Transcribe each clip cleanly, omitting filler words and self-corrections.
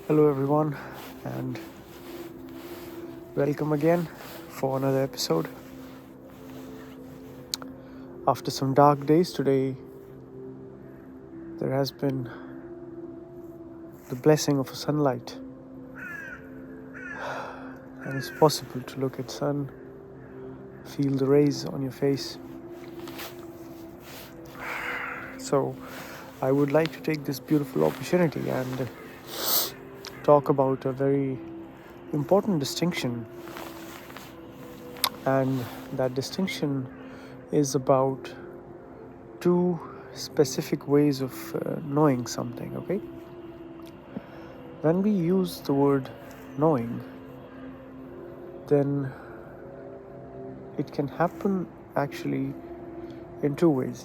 Hello, everyone, and welcome again for another episode. After some dark days today, there has been the blessing of a sunlight, and it's possible to look at sun, feel the rays on your face. So, I would like to take this beautiful opportunity and talk about a very important distinction, and that distinction is about two specific ways of knowing something, okay? When we use the word knowing, then it can happen actually in two ways.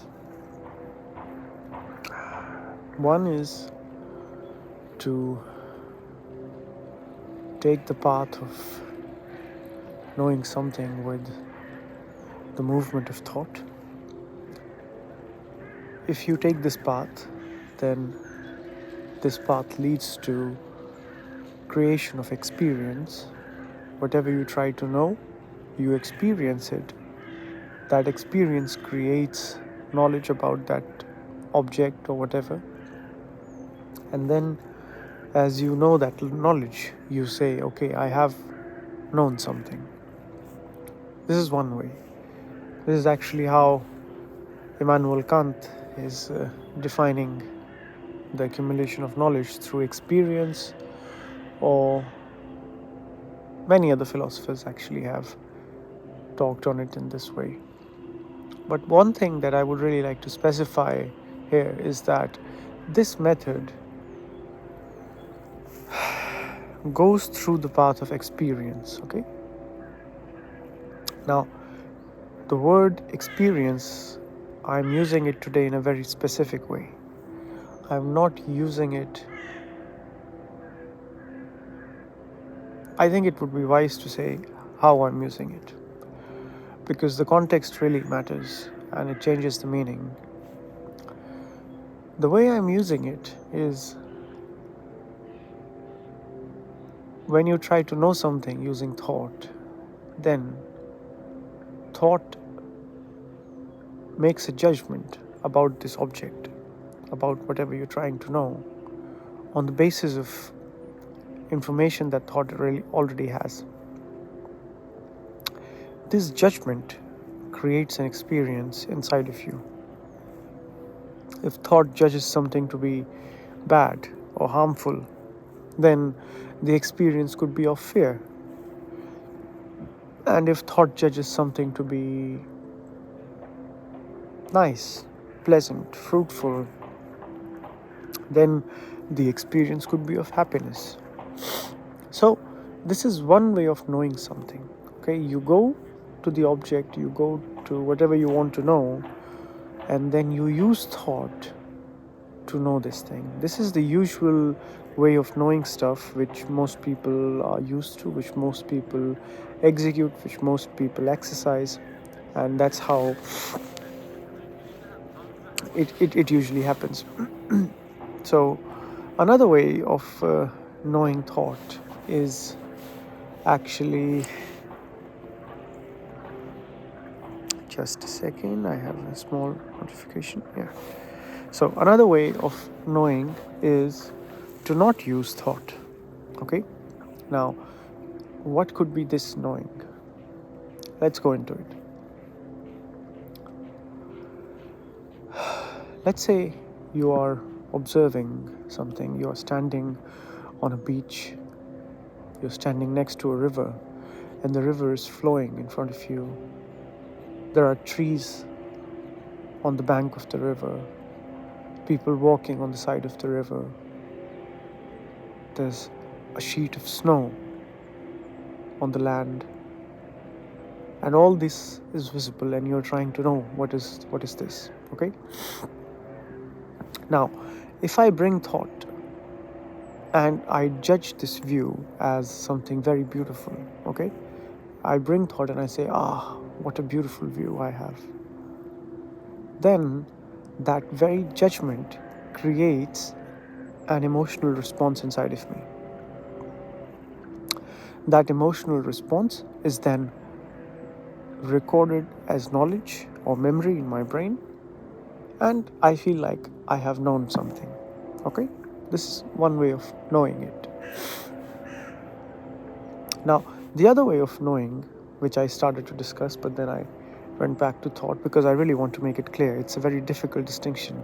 One is to take the path of knowing something with the movement of thought. If you take this path, then this path leads to creation of experience. Whatever you try to know, you experience it. That experience creates knowledge about that object or whatever. And then as you know that knowledge, you say, okay, I have known something. This is one way. This is actually how Immanuel Kant is defining the accumulation of knowledge through experience, or many other philosophers actually have talked on it in this way. But one thing that I would really like to specify here is that this method goes through the path of experience, okay? Now, the word experience, I'm using it today in a very specific way. I'm not using it, I think it would be wise to say how I'm using it, because the context really matters and it changes the meaning. The way I'm using it is when you try to know something using thought, then thought makes a judgment about this object, about whatever you're trying to know, on the basis of information that thought really already has. This judgment creates an experience inside of you. If thought judges something to be bad or harmful, then the experience could be of fear. And if thought judges something to be nice, pleasant, fruitful, then the experience could be of happiness. So this is one way of knowing something. Okay, you go to the object, you go to whatever you want to know, and then you use thought to know this thing. This is the usual way of knowing stuff which most people are used to, which most people execute, which most people exercise, and that's how it usually happens. So another way of knowing thought is actually, just a second, I have a small notification. Yeah. So another way of knowing is to not use thought. Okay. Now, what could be this knowing? Let's go into it. Let's say you are observing something. You are standing on a beach. You're standing next to a river, and the river is flowing in front of you. There are trees on the bank of the river, people walking on the side of the river. There's a sheet of snow on the land, and all this is visible, and you're trying to know what is this. Okay. Now, if I bring thought and I judge this view as something very beautiful, okay, I bring thought and I say, what a beautiful view I have, then that very judgment creates an emotional response inside of me. That emotional response is then recorded as knowledge or memory in my brain, and I feel like I have known something. Okay? This is one way of knowing it. Now, the other way of knowing, which I started to discuss, but then I went back to thought because I really want to make it clear. It's a very difficult distinction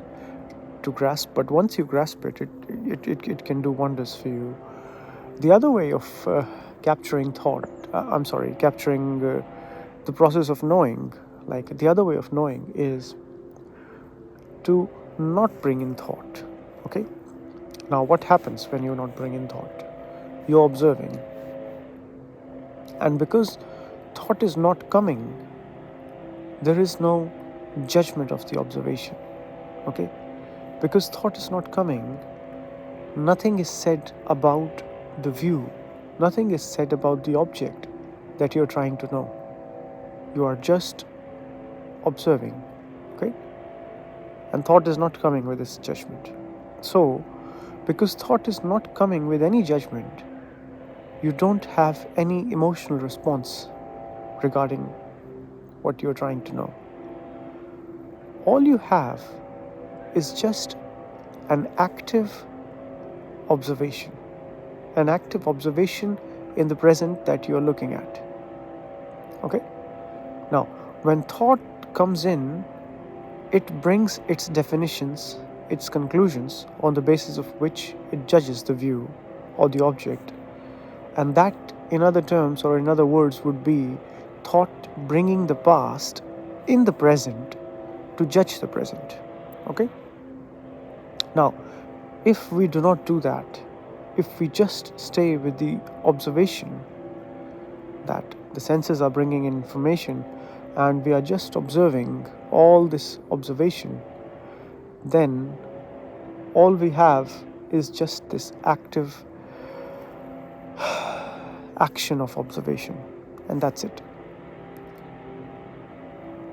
to grasp, but once you grasp it, it can do wonders for you. The other way of capturing thought, capturing the process of knowing, like the other way of knowing is to not bring in thought. Okay? Now, what happens when you're not bringing thought? You're observing. And because thought is not coming, there is no judgment of the observation. Okay? Because thought is not coming, nothing is said about the view, nothing is said about the object that you're trying to know. You are just observing. Okay? And thought is not coming with its judgment. So, because thought is not coming with any judgment, you don't have any emotional response regarding what you're trying to know. All you have is just an active observation in the present that you're looking at. Okay? Now, when thought comes in, it brings its definitions, its conclusions, on the basis of which it judges the view or the object. And that, in other terms or in other words, would be thought bringing the past in the present to judge the present. Okay? Now, if we do not do that, if we just stay with the observation that the senses are bringing in information and we are just observing all this observation, then all we have is just this active action of observation, and that's it.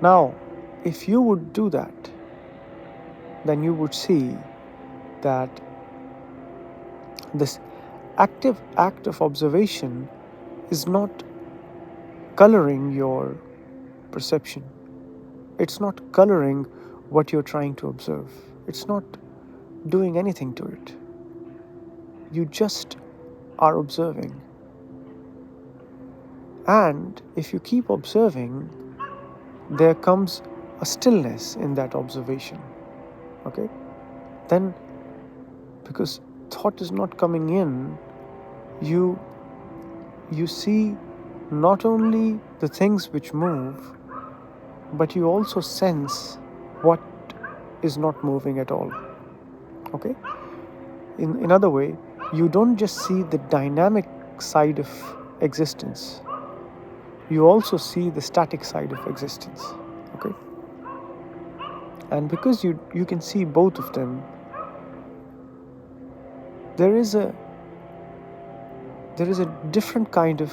Now, if you would do that, then you would see that this active act of observation is not coloring your perception. It's not coloring what you're trying to observe. It's not doing anything to it. You just are observing. And if you keep observing, there comes a stillness in that observation. Okay? Then, because thought is not coming in, you see not only the things which move, but you also sense what is not moving at all. Okay? In another way, you don't just see the dynamic side of existence, you also see the static side of existence. Okay? And because you can see both of them, there is a different kind of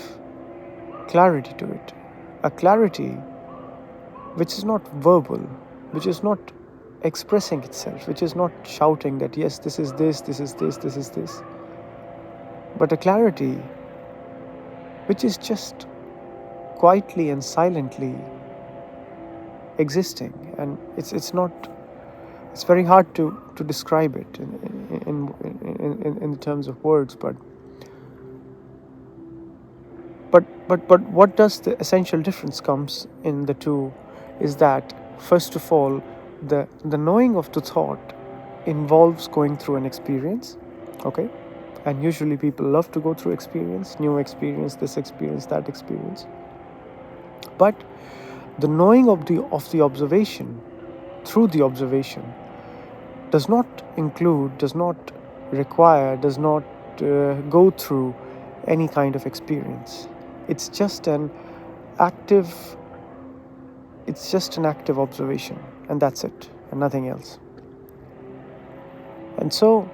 clarity to it. A clarity which is not verbal, which is not expressing itself, which is not shouting that yes, this is this, this is this, this is this. But a clarity which is just quietly and silently existing. And it's very hard to describe it in terms of words, but what does the essential difference comes in the two is that, first of all, the knowing of the thought involves going through an experience. Okay? And usually people love to go through experience, new experience, this experience, that experience. But the knowing of the observation through the observation does not include, does not require, does not go through any kind of experience. It's just an active observation, and that's it, and nothing else. And so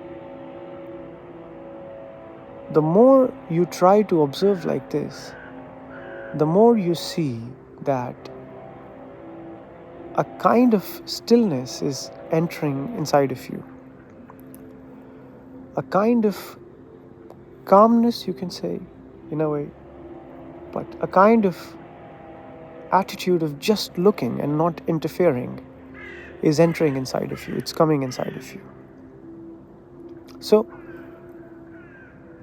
the more you try to observe like this, the more you see that a kind of stillness is entering inside of you. A kind of calmness, you can say, in a way, But a kind of attitude of just looking and not interfering is entering inside of you, it's coming inside of you. So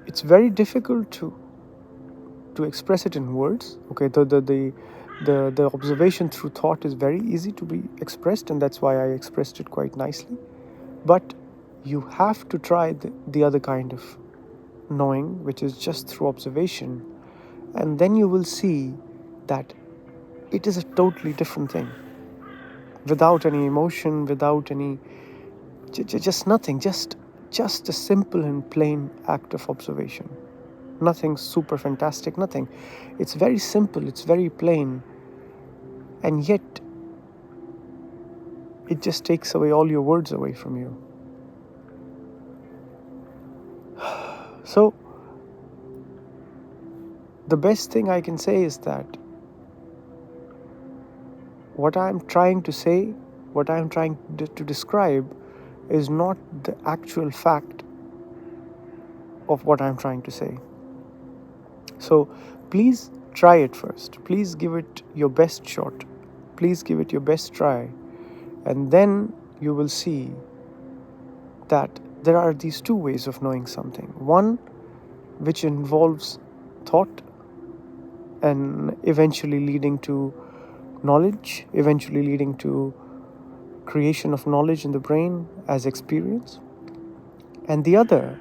it's very difficult to express it in words. Okay, the observation through thought is very easy to be expressed, and that's why I expressed it quite nicely. But you have to try the other kind of knowing, which is just through observation, and then you will see that it is a totally different thing, without any emotion, without any just nothing, just a simple and plain act of observation. Nothing super fantastic, nothing. It's very simple, it's very plain, and yet it just takes away all your words away from you. So the best thing I can say is that what I'm trying to say, what I'm trying to describe is not the actual fact of what I'm trying to say. So please try it first. Please give it your best shot. Please give it your best try. And then you will see that there are these two ways of knowing something. One which involves thought and eventually leading to knowledge, eventually leading to creation of knowledge in the brain as experience. And the other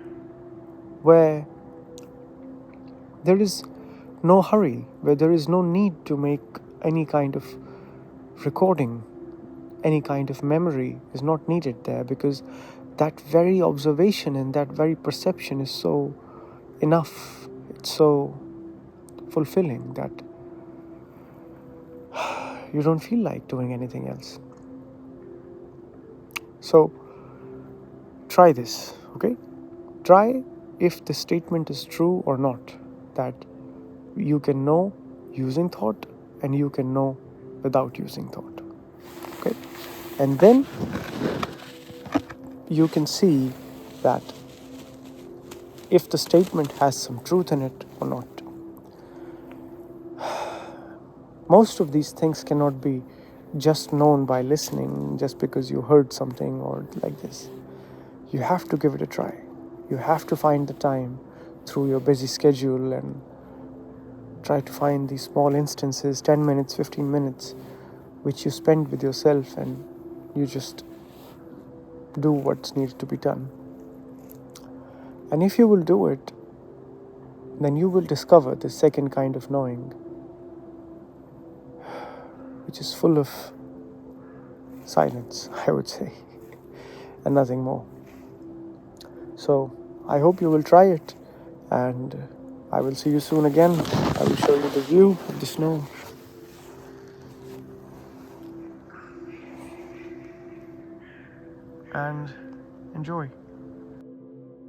where there is no hurry, where there is no need to make any kind of recording, any kind of memory is not needed there, because that very observation and that very perception is so enough, it's so fulfilling that you don't feel like doing anything else. So try this, okay? Try if the statement is true or not, that you can know using thought and you can know without using thought, okay? And then you can see that if the statement has some truth in it or not. Most of these things cannot be just known by listening, just because you heard something or like this. You have to give it a try. You have to find the time through your busy schedule and try to find these small instances, 10 minutes, 15 minutes, which you spend with yourself, and you just do what's needed to be done. And if you will do it, then you will discover the second kind of knowing, which is full of silence, I would say, and nothing more. So I hope you will try it, and I will see you soon again. I will show you the view of the snow. And enjoy.